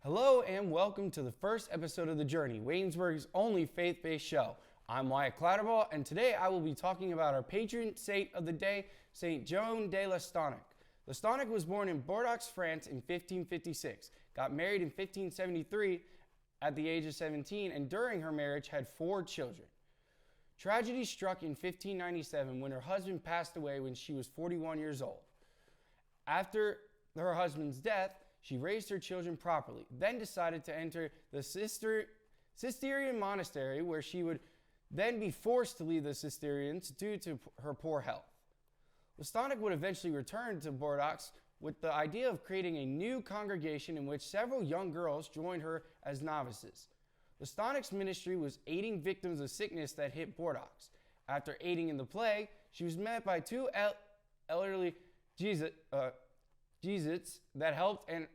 Hello and welcome to the first episode of The Journey, Waynesburg's only faith-based show. I'm Wyatt Clatterbaugh, and today I will be talking about our patron saint of the day, Saint Joan de Lestonic. Lestonic was born in Bordeaux, France in 1556, got married in 1573 at the age of 17, and during her marriage had 4 children. Tragedy struck in 1597 when her husband passed away when she was 41 years old. After her husband's death, she raised her children properly, then decided to enter the Cistercian monastery, where she would then be forced to leave the Cistercians due to her poor health. Lestonic would eventually return to Bordeaux with the idea of creating a new congregation in which several young girls joined her as novices. Lestonic's ministry was aiding victims of sickness that hit Bordeaux. After aiding in the plague, she was met by 2 elderly Jesuits that helped and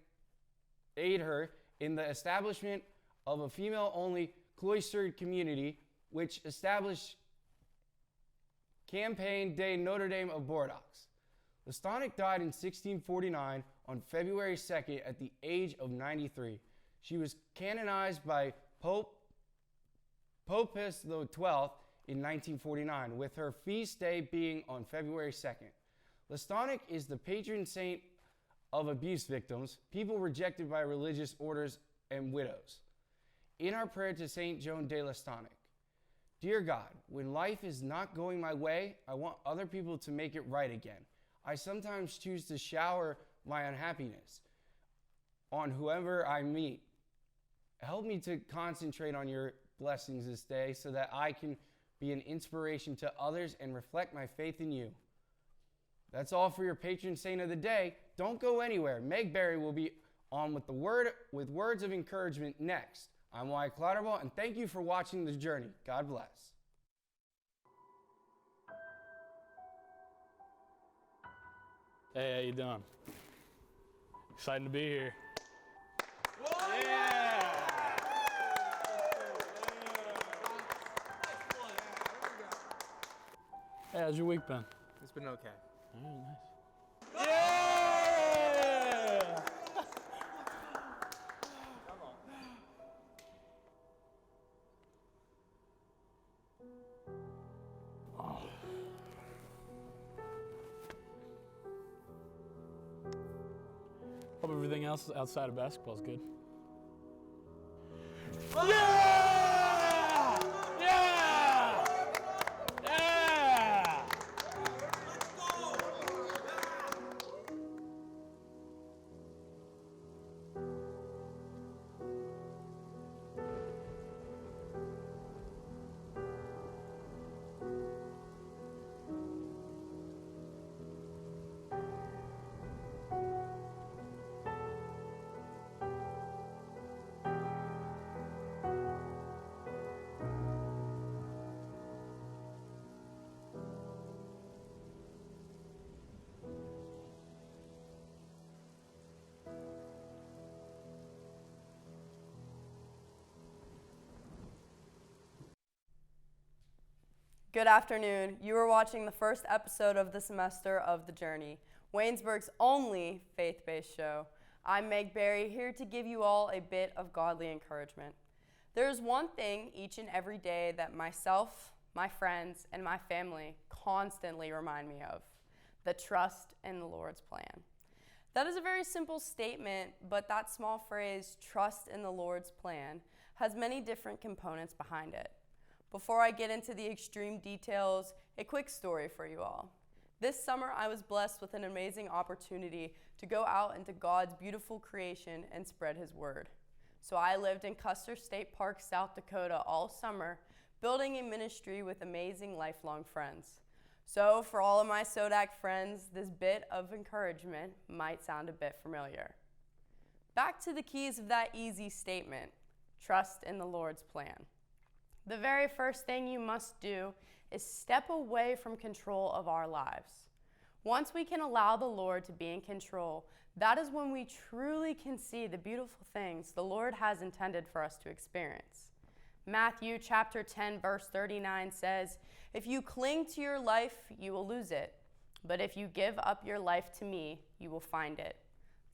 aid her in the establishment of a female-only cloistered community, which established Campagne de Notre Dame of Bordeaux. Lestonic died in 1649 on February 2nd at the age of 93. She was canonized by Pope Pius XII in 1949, with her feast day being on February 2nd. Lestonic is the patron saint of abuse victims, people rejected by religious orders, and widows. In our prayer to Saint Joan de Lestonic, dear God, when life is not going my way, I want other people to make it right again. I sometimes choose to shower my unhappiness on whoever I meet. Help me to concentrate on your blessings this day so that I can be an inspiration to others and reflect my faith in you. That's all for your patron saint of the day. Don't go anywhere. Meg Berry will be on with words of encouragement next. I'm Wyatt Clatterbaugh, and thank you for watching The Journey. God bless. Hey, how you doing? Excited to be here. Hey, how's your week been? It's been okay. Oh, nice. Yeah! Oh. Hope everything else outside of basketball is good. Yeah! Yeah! Yeah! Good afternoon. You are watching the first episode of the semester of The Journey, Waynesburg's only faith-based show. I'm Meg Berry, here to give you all a bit of godly encouragement. There is one thing each and every day that myself, my friends, and my family constantly remind me of: the trust in the Lord's plan. That is a very simple statement, but that small phrase, trust in the Lord's plan, has many different components behind it. Before I get into the extreme details, a quick story for you all. This summer, I was blessed with an amazing opportunity to go out into God's beautiful creation and spread His word. So I lived in Custer State Park, South Dakota all summer, building a ministry with amazing lifelong friends. So for all of my Sodak friends, this bit of encouragement might sound a bit familiar. Back to the keys of that easy statement: trust in the Lord's plan. The very first thing you must do is step away from control of our lives. Once we can allow the Lord to be in control, that is when we truly can see the beautiful things the Lord has intended for us to experience. Matthew chapter 10, verse 39 says, "If you cling to your life, you will lose it. But if you give up your life to me, you will find it."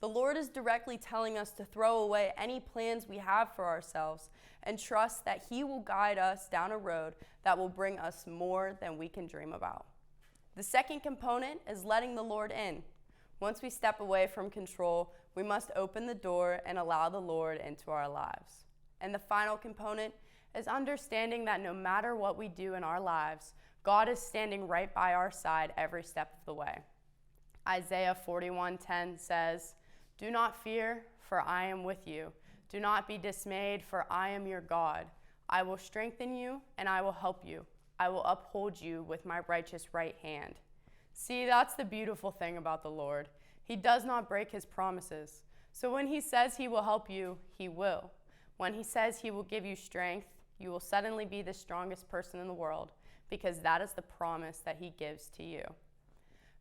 The Lord is directly telling us to throw away any plans we have for ourselves and trust that He will guide us down a road that will bring us more than we can dream about. The second component is letting the Lord in. Once we step away from control, we must open the door and allow the Lord into our lives. And the final component is understanding that no matter what we do in our lives, God is standing right by our side every step of the way. Isaiah 41:10 says, "Do not fear, for I am with you. Do not be dismayed, for I am your God. I will strengthen you and I will help you. I will uphold you with my righteous right hand." See, that's the beautiful thing about the Lord. He does not break His promises. So when He says He will help you, He will. When He says He will give you strength, you will suddenly be the strongest person in the world, because that is the promise that He gives to you.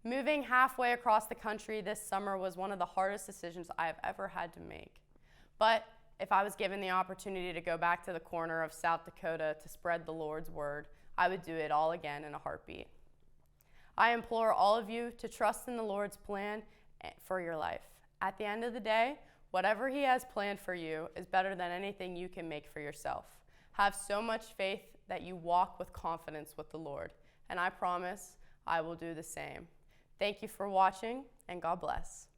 Moving halfway across the country this summer was one of the hardest decisions I have ever had to make. But if I was given the opportunity to go back to the corner of South Dakota to spread the Lord's word, I would do it all again in a heartbeat. I implore all of you to trust in the Lord's plan for your life. At the end of the day, whatever He has planned for you is better than anything you can make for yourself. Have so much faith that you walk with confidence with the Lord, and I promise I will do the same. Thank you for watching, and God bless.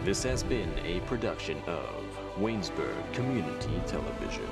This has been a production of Waynesburg Community Television.